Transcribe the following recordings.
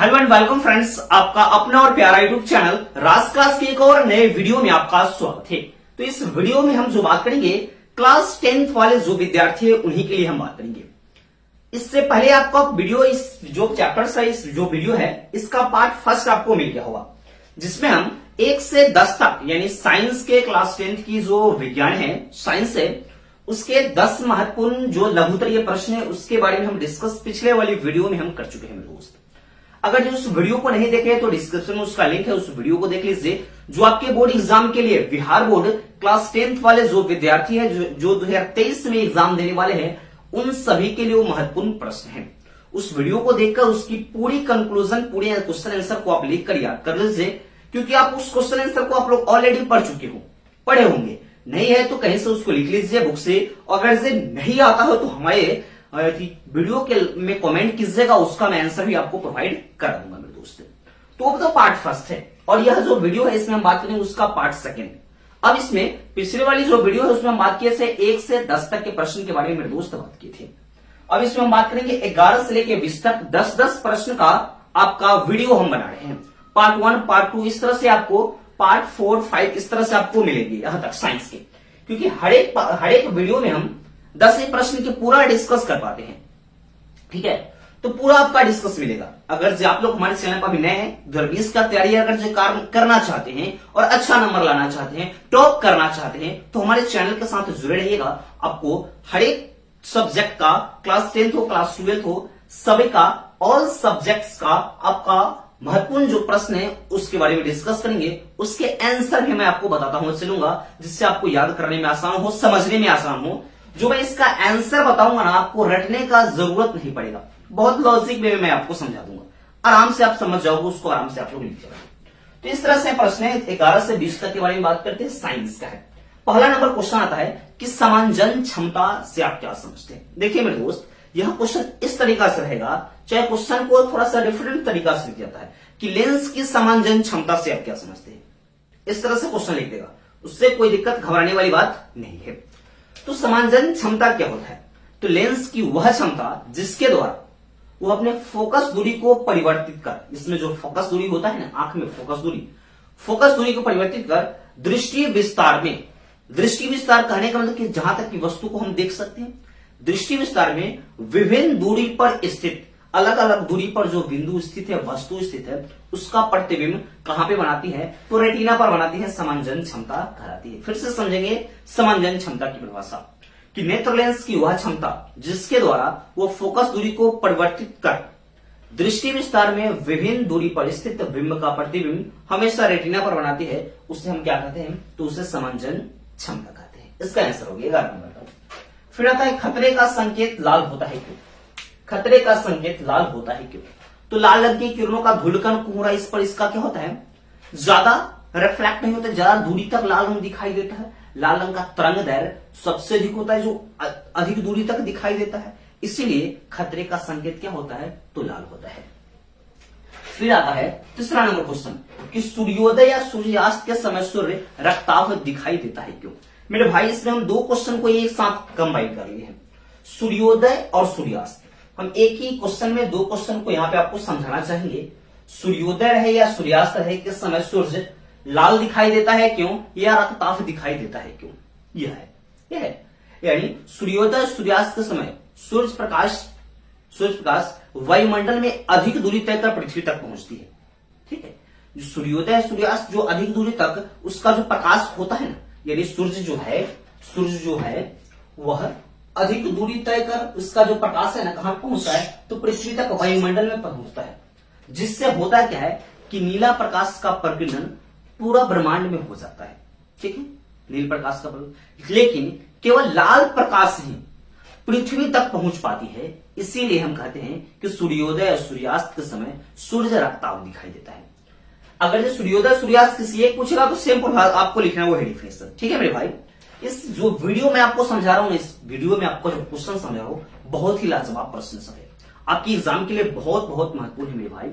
Hello and welcome friends, आपका अपना और प्यारा यूट्यूब चैनल राज क्लास के एक और नए वीडियो में आपका स्वागत है। तो इस वीडियो में हम जो बात करेंगे क्लास 10th वाले जो विद्यार्थी है उन्हीं के लिए हम बात करेंगे। इससे पहले आपका वीडियो इस जो चैप्टर है, इस जो वीडियो है इसका पार्ट फर्स्ट आपको मिल गया होगा, जिसमें हम 1 से 10 तक यानी साइंस के क्लास 10th की जो विज्ञान है, साइंस है, उसके 10 महत्वपूर्ण जो लघुत्तरीय प्रश्न है उसके बारे में हम डिस्कस पिछले वाली वीडियो में हम कर चुके हैं मेरे दोस्त। अगर जो उस वीडियो को नहीं देखे तो डिस्क्रिप्शन में उसका लिंक है, उस वीडियो को देख लीजिए। जो आपके बोर्ड एग्जाम के लिए बिहार बोर्ड क्लास 10th वाले जो विद्यार्थी है जो 2023 में एग्जाम देने वाले हैं, उन सभी के लिए वो महत्वपूर्ण प्रश्न है। उस वीडियो को देखकर उसकी पूरी कंक्लूजन, पूरे क्वेश्चन आंसर को आप लिख कर याद कर लीजिए, क्योंकि आप उस क्वेश्चन आंसर को आप लोग ऑलरेडी पढ़े होंगे। नहीं है तो कहीं से उसको लिख लीजिए बुक से, और अगर से नहीं आता हो तो हमारे वीडियो के में कमेंट कीजिएगा, उसका मैं आंसर भी आपको प्रोवाइड कर दूंगा मेरे दोस्त। तो अब तो पार्ट फर्स्ट है और यह जो वीडियो है इसमें हम बात करेंगे उसका पार्ट सेकंड। अब इसमें पिछले वाली जो वीडियो है उसमें हम बात किए थे 1 से 10 तक के प्रश्न के बारे में मेरे दोस्त बात किए थे। अब इसमें हम बात करेंगे 11 से लेकर 20 तक 10-10 प्रश्न का आपका वीडियो हम बना रहे हैं। पार्ट 1, पार्ट 2 इस तरह से आपको, पार्ट 4, 5 इस तरह से आपको मिलेंगे यहां तक साइंस के, क्योंकि हर एक वीडियो में हम 10 प्रश्न के पूरा डिस्कस कर पाते हैं। ठीक है, तो पूरा आपका डिस्कस मिलेगा। अगर जो आप लोग हमारे चैनल पर भी नए हैं, 2020 का तैयारी अगर जो करना चाहते हैं और अच्छा नंबर लाना चाहते हैं, टॉप करना चाहते हैं, तो हमारे चैनल के साथ जुड़े रहिएगा। आपको हर एक सब्जेक्ट का, क्लास 10th हो, क्लास 12th हो, सभी का, ऑल सब्जेक्ट्स का आपका महत्वपूर्ण जो प्रश्न है उसके बारे में डिस्कस करेंगे। उसके आंसर भी मैं आपको बताता हूं, चलूंगा, जिससे आपको याद करने में आसान हो, समझने में आसान हो। जो मैं इसका आंसर बताऊंगा ना, आपको रटने का जरूरत नहीं पड़ेगा, बहुत लॉजिक वे में मैं आपको समझा दूंगा, आराम से आप समझ जाओगे, उसको आराम से आप लोग लिख जाओगे। तो इस तरह से प्रश्न है। 11 से 20 तक के बारे में बात करते हैं, साइंस का है। पहला नंबर क्वेश्चन आता है कि समांजन क्षमता से आप क्या समझते हैं। देखिए मेरे दोस्त, यह क्वेश्चन इस तरीका से रहेगा, चाहे क्वेश्चन को थोड़ा सा डिफरेंट तरीका से लिख जाता है कि लेंस की समांजन क्षमता से आप क्या समझते हैं। इस तरह से क्वेश्चन लिख देगा, उससे कोई दिक्कत, घबराने वाली बात नहीं है। तो समांजन क्षमता क्या होता है? तो लेंस की वह क्षमता जिसके द्वारा वो अपने फोकस दूरी को परिवर्तित कर, इसमें जो फोकस दूरी होता है ना, आंख में फोकस दूरी को परिवर्तित कर दृष्टि विस्तार कहने का मतलब कि जहां तक की वस्तु को हम देख सकते हैं, दृष्टि विस्तार में विभिन्न दूरी पर स्थित, अलग अलग दूरी पर जो बिंदु स्थित है, वस्तु स्थित है, उसका प्रतिबिंब कहां पे बनाती है? तो रेटिना पर बनाती है, समांजन क्षमता कहलाती है। फिर से समझेंगे समांजन क्षमता की परिभाषा कि नेत्र लेंस की वह क्षमता जिसके द्वारा वो फोकस दूरी को परिवर्तित कर दृष्टि विस्तार में विभिन्न दूरी पर स्थित बिंब का प्रतिबिंब हमेशा रेटिना पर बनाती है, उसे हम क्या कहते हैं? तो उसे समांजन क्षमता कहते हैं। इसका आंसर हो गया 11 नंबर का। फिर आता है खतरे का संकेत लाल होता है क्यों? खतरे का संकेत लाल होता है क्यों? तो लाल रंग की किरणों का धूलकण कोहरा, इस पर इसका क्या होता है? ज्यादा रिफ्लेक्ट नहीं होता, ज्यादा दूरी तक लाल रंग दिखाई देता है। लाल रंग का तरंग दैर्घ्य सबसे अधिक होता है, जो अधिक दूरी तक दिखाई देता है, इसीलिए खतरे का संकेत क्या होता है? तो लाल होता है। फिर आता है तीसरा नंबर क्वेश्चन कि सूर्योदय या सूर्यास्त के समय सूर्य रक्ताभ दिखाई देता है क्यों? मेरे भाई, इसमें हम 2 क्वेश्चन को एक साथ कंबाइन कर लिए हैं, सूर्योदय और सूर्यास्त। हम एक ही क्वेश्चन में 2 क्वेश्चन को यहाँ पे आपको समझाना चाहेंगे। सूर्योदय रहे या सूर्यास्त रहे, किस समय सूर्य लाल दिखाई देता है क्यों, या रक्ताभ दिखाई देता है क्यों? यह है यानी सूर्योदय सूर्यास्त के समय सूर्य प्रकाश वायुमंडल में अधिक दूरी तय कर पृथ्वी तक पहुंचती है। ठीक है, जो सूर्योदय सूर्यास्त जो अधिक दूरी तक उसका जो प्रकाश होता है ना, यानी सूर्य जो है वह अधिक दूरी तय कर उसका जो प्रकाश है ना, कहां पहुंचता है? तो पृथ्वी तक, वायुमंडल में पहुंचता है, जिससे होता क्या है कि नीला प्रकाश का प्रकीर्णन पूरा ब्रह्मांड में हो जाता है। ठीक है, नील प्रकाश का प्रकीर्णन, लेकिन केवल लाल प्रकाश ही पृथ्वी तक पहुंच पाती है। इसीलिए हम कहते हैं कि सूर्योदय और सूर्यास्त के समय सूर्य रक्ताभ दिखाई देता है। अगर जो सूर्योदय सूर्यास्त किसी एक पूछेगा तो सेम आपको लिखना है, वो है डिफरेंस। ठीक है मेरे भाई, इस जो वीडियो में आपको समझा रहा हूं, इस वीडियो में आपको जो क्वेश्चन समझा रहा हूं, बहुत ही लाजवाब प्रश्न सब है, आपकी एग्जाम के लिए बहुत बहुत महत्वपूर्ण है मेरे भाई।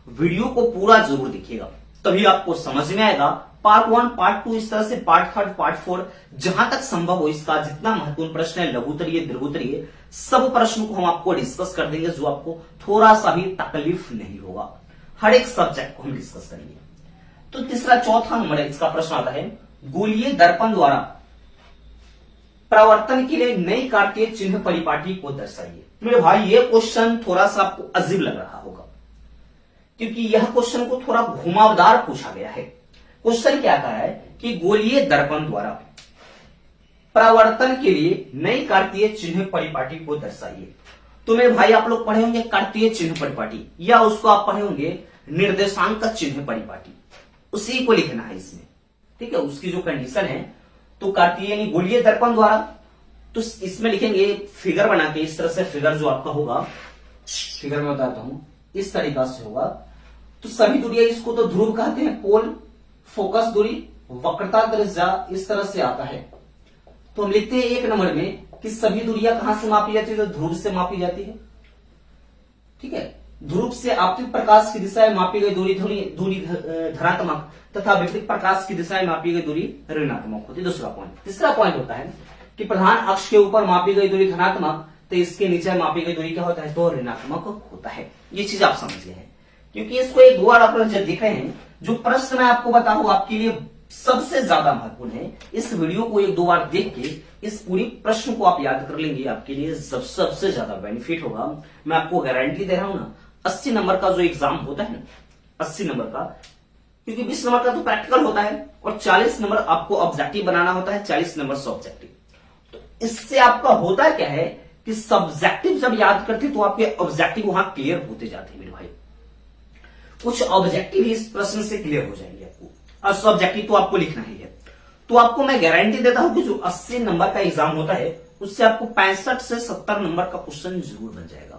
वीडियो को पूरा जरूर देखिएगा, तभी आपको समझ में आएगा। पार्ट 1, पार्ट 2 इस तरह से पार्ट 3, पार्ट 4 जहां तक संभव हो इसका जितना महत्वपूर्ण प्रश्न है, लघुत्तरीय, दीर्घोत्तरीय, सब प्रश्न को हम आपको डिस्कस कर देंगे, जो आपको थोड़ा सा भी तकलीफ नहीं होगा। हर एक सब्जेक्ट को हम डिस्कस करेंगे। तो तीसरा चौथा नंबर इसका प्रश्न आता है, गोलीय दर्पण द्वारा परावर्तन के लिए नई कार्तीय चिन्ह परिपाटी को दर्शाइए। मेरे भाई ये क्वेश्चन थोड़ा सा आपको अजीब लग रहा होगा, क्योंकि यह क्वेश्चन को थोड़ा घुमावदार पूछा गया है। क्वेश्चन क्या कहा है कि गोलीय दर्पण द्वारा परावर्तन के लिए नई कार्तीय चिन्ह परिपाटी को दर्शाइए। तो मेरे भाई आप लोग पढ़े होंगे कार्तीय चिन्ह परिपाटी, या उसको आप पढ़े होंगे निर्देशांक चिन्ह परिपाटी, उसी को लिखना है इसमें। ठीक है, उसकी जो कंडीशन है, तो कार्तीय यानी गोलीय दर्पण द्वारा, तो इसमें लिखेंगे फिगर बना के, इस तरह से फिगर जो आपका होगा, फिगर में बताता हूं, इस तरीका से होगा। तो सभी दूरियां, इसको तो ध्रुव कहते हैं, पोल, फोकस दूरी, वक्रता त्रिज्या, इस तरह से आता है। तो हम लिखते हैं एक नंबर में कि सभी दूरियां कहां से मापी जाती है, तो ध्रुव से मापी जाती है। ठीक है, ध्रुव से आपतित प्रकाश की दिशा में मापी गई दूरी धनात्मक तथा विपरीत प्रकाश की दिशा में मापी गई दूरी ऋणात्मक होती है। दूसरा पॉइंट। तीसरा पॉइंट होता है कि प्रधान अक्ष के ऊपर मापी गई दूरी धनात्मक, तो इसके नीचे मापी गई दूरी क्या होता है, तो ऋणात्मक होता है। ये चीज आप समझ गए हैं, क्योंकि इसको एक दो बार आप जब देख रहे हैं, जो प्रश्न मैं आपको बता रहा हूं आपके लिए सबसे ज्यादा महत्वपूर्ण है। इस वीडियो को एक दो बार देख के इस पूरी प्रश्न को आप याद कर लेंगे, आपके लिए सबसे ज्यादा बेनिफिट होगा। मैं आपको गारंटी दे रहा हूं ना, 80 नंबर का जो एग्जाम होता है ना, 80 नंबर का, क्योंकि 20 नंबर का तो प्रैक्टिकल होता है और 40 नंबर आपको ऑब्जेक्टिव बनाना होता है, 40 नंबर सब्जेक्टिव। तो इससे आपका होता क्या है कि सब्जेक्टिव जब याद करते तो आपके ऑब्जेक्टिव वहां क्लियर होते जाते हैं मेरे भाई। कुछ ऑब्जेक्टिव इस प्रश्न से क्लियर हो जाएंगे आपको, और सब्जेक्टिव तो आपको लिखना ही है। तो आपको मैं गारंटी देता हूं कि जो 80 नंबर का एग्जाम होता है, उससे आपको 65 से 70 नंबर का क्वेश्चन जरूर बन जाएगा।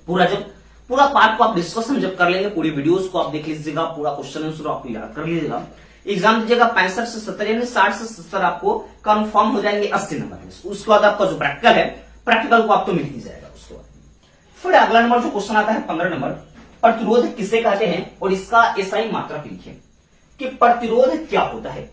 पूरा पार्ट को आप डिस्कशन जब कर लेंगे, पूरी वीडियोस को आप देख लीजिएगा, पूरा क्वेश्चन आंसर आपको याद कर लीजिएगा, एग्जाम दीजिएगा 65 से 70 यानी 60 से 70 आपको कंफर्म हो जाएंगे 80 नंबर में। उसके बाद आपका जो प्रैक्टिकल है, प्रैक्टिकल को आप तो मिल ही जाएगा उसके बाद। फिर अगला नंबर जो क्वेश्चन आता है 15 नंबर, प्रतिरोध किसे कहते हैं और इसका एसआई मात्रक लिखिए। कि प्रतिरोध क्या होता है,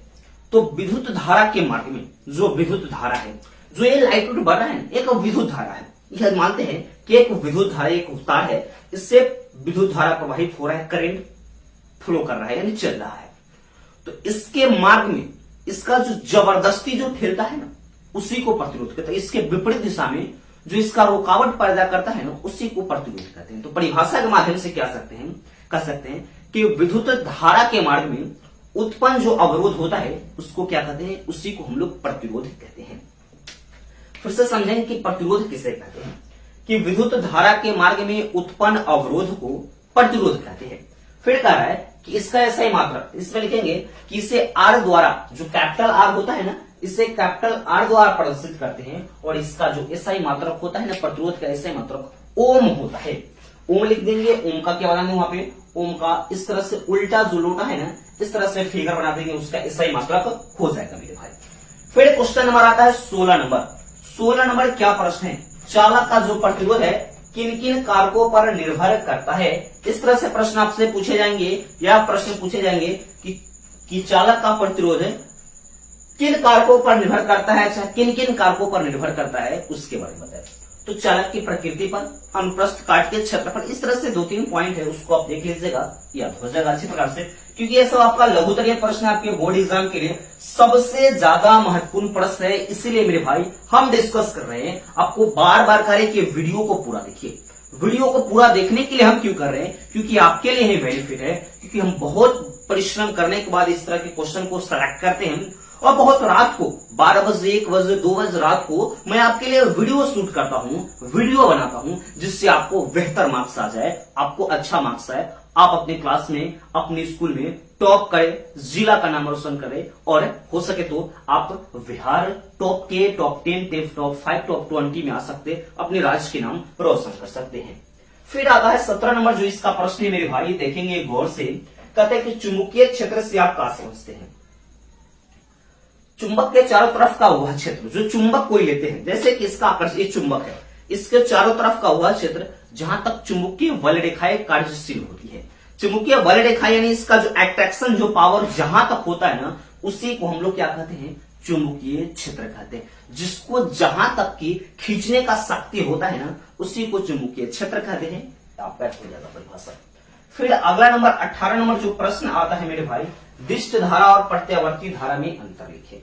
तो विद्युत धारा के मार्ग में जो विद्युत धारा है, जो ये लाइट बढ़ रहा है, एक विद्युत धारा है। यह मानते हैं कि एक विद्युत धारा, एक तार है, इससे विद्युत धारा प्रवाहित हो रहा है, करंट फ्लो कर रहा है यानी चल रहा है। तो इसके मार्ग में इसका जो जबरदस्ती जो ठेलता है ना, उसी को प्रतिरोध कहते हैं। इसके विपरीत दिशा में जो इसका रुकावट पैदा करता है ना, उसी को प्रतिरोध कहते हैं। तो परिभाषा के माध्यम से क्या कह सकते हैं कि विद्युत धारा के मार्ग में उत्पन्न जो अवरोध होता है, उसको क्या कहते हैं, उसी को हम लोग प्रतिरोध कहते हैं। फिर से समझेंगे कि प्रतिरोध किसे कहते हैं, कि विद्युत धारा के मार्ग में उत्पन्न अवरोध को प्रतिरोध कहते हैं। फिर कह रहा है कि इसका एसआई मात्रक, इसमें लिखेंगे कि इसे आर द्वारा, जो कैपिटल आर होता है ना, इसे कैपिटल आर द्वारा प्रदर्शित करते हैं, और इसका जो एसआई मात्रक होता है ना, प्रतिरोध का एसआई मात्रक ओम होता है। ओम लिख देंगे, ओम का क्या बनाएंगे वहां पे, ओम का इस तरह से उल्टा जो लोटा है ना, इस तरह से फिगर बना देंगे, उसका एसआई मात्रक हो जाएगा मेरे भाई। फिर क्वेश्चन नंबर आता है 16 नंबर। 16 नंबर क्या प्रश्न है, चालक का जो प्रतिरोध है किन किन कारकों पर निर्भर करता है। इस तरह से प्रश्न आपसे पूछे जाएंगे, या प्रश्न पूछे जाएंगे कि चालक का प्रतिरोध किन कारकों पर निर्भर करता है, अच्छा किन किन कारकों पर निर्भर करता है, उसके बारे में बताए। तो चालक की प्रकृति पर, अनुप्रस्थ काट के क्षेत्रफल, इस तरह से 2-3 पॉइंट है, उसको आप देख लीजिएगा, याद हो जाएगा अच्छी प्रकार से, क्योंकि ये सब आपका लघुतरीय प्रश्न आपके बोर्ड एग्जाम के लिए सबसे ज्यादा महत्वपूर्ण प्रश्न है। इसीलिए मेरे भाई हम डिस्कस कर रहे हैं, आपको बार बार कह रहे हैं कि वीडियो को पूरा देखिए। वीडियो को पूरा देखने के लिए हम क्यों कर रहे हैं, क्योंकि आपके लिए ही बेनिफिट है, क्योंकि हम बहुत परिश्रम करने के बाद इस तरह के क्वेश्चन को सेलेक्ट करते हैं, और बहुत रात को 12 बजे, 1 बजे, 2 बजे रात को मैं आपके लिए वीडियो शूट करता हूं, वीडियो बनाता हूं, जिससे आपको बेहतर मार्क्स आ जाए, आपको अच्छा मार्क्स आए, आप अपने क्लास में, अपने स्कूल में टॉप करें, जिला का नाम रोशन करें, और हो सके तो आप बिहार टॉप के, टॉप 10, टॉप 5, टॉप 20 में आ सकते, अपने राज्य के नाम रोशन कर सकते हैं। फिर आता है 17 नंबर, जो इसका प्रश्न है मेरे भाई, देखेंगे गौर से। कहते हैं कि चुंबकीय क्षेत्र से आप क्या समझते हैं। चुंबक के चारों तरफ का वह क्षेत्र, जो चुंबक कोई लेते हैं, जैसे कि इसका आकर्षण चुंबक है, इसके चारों तरफ का वह क्षेत्र जहां तक चुंबकीय बल रेखाएं कार्यशील होती है। चुंबकीय बल रेखा यानी इसका जो अट्रैक्शन, जो पावर जहां तक होता है ना, उसी को हम लोग क्या कहते हैं, चुंबकीय क्षेत्र कहते हैं। जिसको जहां तक की खींचने का शक्ति होता है ना, उसी को चुंबकीय क्षेत्र कहते हैं। आपका हो जाएगा परिभाषा। फिर अगला नंबर 18 नंबर जो प्रश्न आता है मेरे भाई, दिष्ट धारा और प्रत्यावर्ती धारा में अंतर लिखे।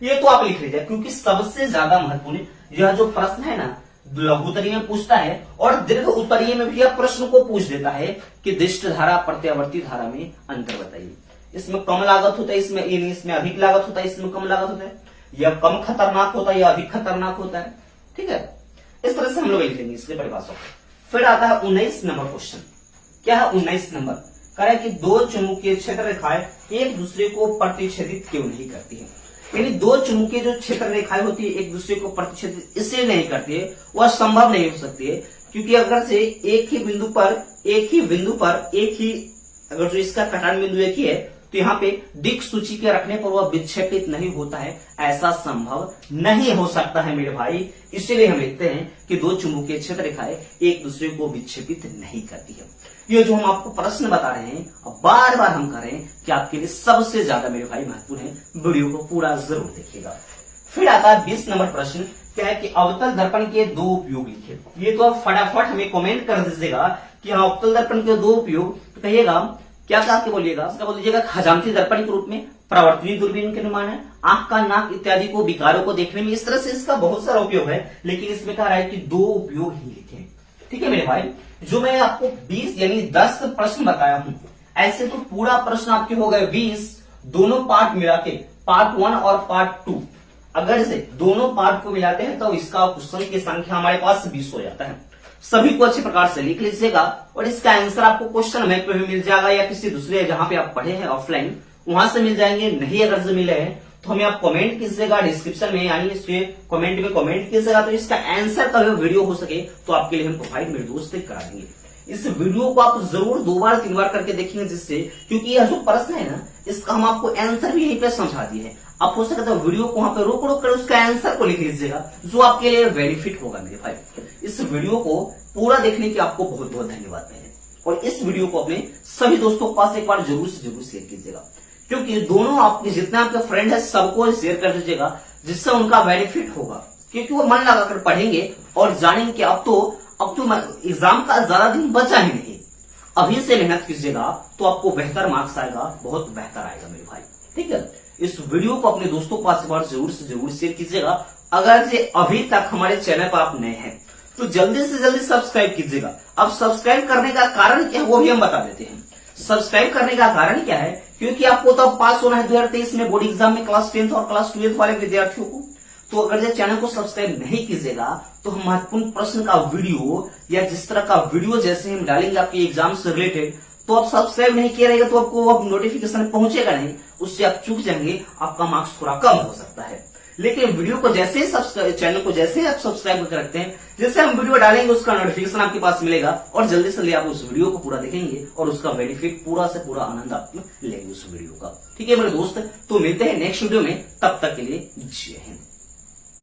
ये तो आप लिख लीजिए, क्योंकि सबसे ज्यादा महत्वपूर्ण यह जो प्रश्न है ना, लघु उत्तरीय में पूछता है और दीर्घ उत्तरीय में भी यह प्रश्न को पूछ देता है कि दिष्ट धारा प्रत्यावर्ती धारा में अंतर बताइए। इसमें कम लागत होता है, इसमें अधिक लागत होता है, इसमें कम लागत होता है, यह कम खतरनाक होता है या अधिक खतरनाक होता है। ठीक है, इस तरह से हम लोग लिखेंगे इसके परिभाषा। फिर आता है 19 नंबर क्वेश्चन। क्या है 19 नंबर? कह रहा है कि दो चुंबकीय क्षेत्र रेखाएं एक दूसरे को प्रतिच्छेदित क्यों नहीं करती है। यानी दो चुंबकीय जो क्षेत्र रेखाएं होती है एक दूसरे को प्रतिच्छेदित इसलिए नहीं करती है, वह संभव नहीं हो सकती है, क्योंकि अगर से एक ही बिंदु पर अगर जो इसका कटान बिंदु एक ही है तो यहाँ पे दिक् सूची के रखने पर वह विक्षेपित नहीं होता है, ऐसा संभव नहीं हो सकता है मेरे भाई। इसलिए हम लिखते हैं कि दो चुंबकीय क्षेत्र रेखाएं एक दूसरे को विक्षेपित नहीं करती है। ये जो हम आपको प्रश्न बता रहे हैं अब बार बार हम कर रहे हैं कि आपके लिए सबसे ज्यादा मेरे भाई महत्वपूर्ण है, वीडियो को पूरा जरूर देखिएगा। फिर आता है 20 नंबर प्रश्न। क्या है कि अवतल दर्पण के दो उपयोग लिखे। ये तो आप फटाफट हमें कमेंट कर दीजिएगा कि हाँ अवतल दर्पण के दो उपयोग, तो कहिएगा क्या कहा के बोलिएगा, उसका बोल दीजिएगा खजांची दर्पण के रूप में, प्रवर्तनी दूरबीन के निर्माण है, आंख का नाक इत्यादि को विकारों को देखने में। इस तरह से इसका बहुत सारा उपयोग है, लेकिन इसमें कह रहा है कि दो उपयोग ही लिखे। ठीक है मेरे भाई, जो मैं आपको 20 यानी 10 प्रश्न बताया हूं, ऐसे तो पूरा प्रश्न आपके हो गए 20, दोनों पार्ट मिला के, पार्ट 1 और पार्ट 2। अगर से दोनों पार्ट को मिलाते हैं तो इसका क्वेश्चन की संख्या हमारे पास 20 हो जाता है। सभी को अच्छे प्रकार से लिख लीजिएगा और इसका आंसर आपको क्वेश्चन बैंक पे भी मिल जाएगा या किसी दूसरे जहां पे आप पढ़े हैं ऑफलाइन वहां से मिल जाएंगे। नहीं अगर से मिले हैं तो हमें आप कमेंट कीजिएगा डिस्क्रिप्शन में, यानी इसके कमेंट में कमेंट कीजिएगा, तो इसका आंसर का वीडियो हो सके तो आपके लिए हम प्रोवाइड मेरे दोस्त करा देंगे। इस वीडियो को आप जरूर 2 बार 3 बार करके देखेंगे, जिससे क्योंकि यह जो प्रश्न है ना इसका हम आपको आंसर भी यहीं पे समझा दिए हैं। आप हो सके तो वीडियो को वहां पे रोक रोक कर उसका आंसर को लिख लीजिएगा, जो आपके लिए बेनिफिट होगा मेरे भाई। इस वीडियो को पूरा देखने के आपको बहुत बहुत धन्यवाद पहले, और इस वीडियो को अपने सभी दोस्तों के पास एक बार जरूर से जरूर शेयर कीजिएगा, क्योंकि दोनों आपके जितने आपके फ्रेंड है सबको शेयर कर दीजिएगा, जिससे उनका बेनिफिट होगा, क्योंकि वो मन लगाकर पढ़ेंगे और जानेंगे कि अब तो एग्जाम का ज्यादा दिन बचा ही नहीं। अभी से मेहनत कीजिएगा तो आपको बेहतर मार्क्स आएगा, बहुत बेहतर आएगा मेरे भाई। ठीक है, इस वीडियो को अपने दोस्तों के पास एक बार जरूर से जरूर शेयर कीजिएगा। अगर से अभी तक हमारे चैनल पर आप नए हैं तो जल्दी से जल्दी सब्सक्राइब कीजिएगा। अब सब्सक्राइब करने का कारण क्या है वो भी हम बता देते हैं। सब्सक्राइब करने का कारण क्या है, क्योंकि आपको तो पास होना है 2023 में बोर्ड एग्जाम में क्लास 10th और क्लास 12th वाले विद्यार्थियों को। तो अगर ये चैनल को सब्सक्राइब नहीं कीजिएगा तो हम महत्वपूर्ण प्रश्न का वीडियो या जिस तरह का वीडियो जैसे हम डालेंगे आपके एग्जाम से रिलेटेड, तो आप सब्सक्राइब नहीं किया रहेगा तो आपको अब नोटिफिकेशन पहुंचेगा नहीं, उससे आप चूक जाएंगे, आपका मार्क्स थोड़ा कम हो सकता है। लेकिन वीडियो को जैसे ही चैनल को जैसे ही आप सब्सक्राइब करके रखते हैं, जैसे हम वीडियो डालेंगे उसका नोटिफिकेशन आपके पास मिलेगा और जल्दी से आप उस वीडियो को पूरा देखेंगे और उसका बेनिफिट पूरा से पूरा आनंद आप लेंगे उस वीडियो का। ठीक है मेरे दोस्त, तो मिलते हैं नेक्स्ट वीडियो में, तब तक के लिए जय हिंद।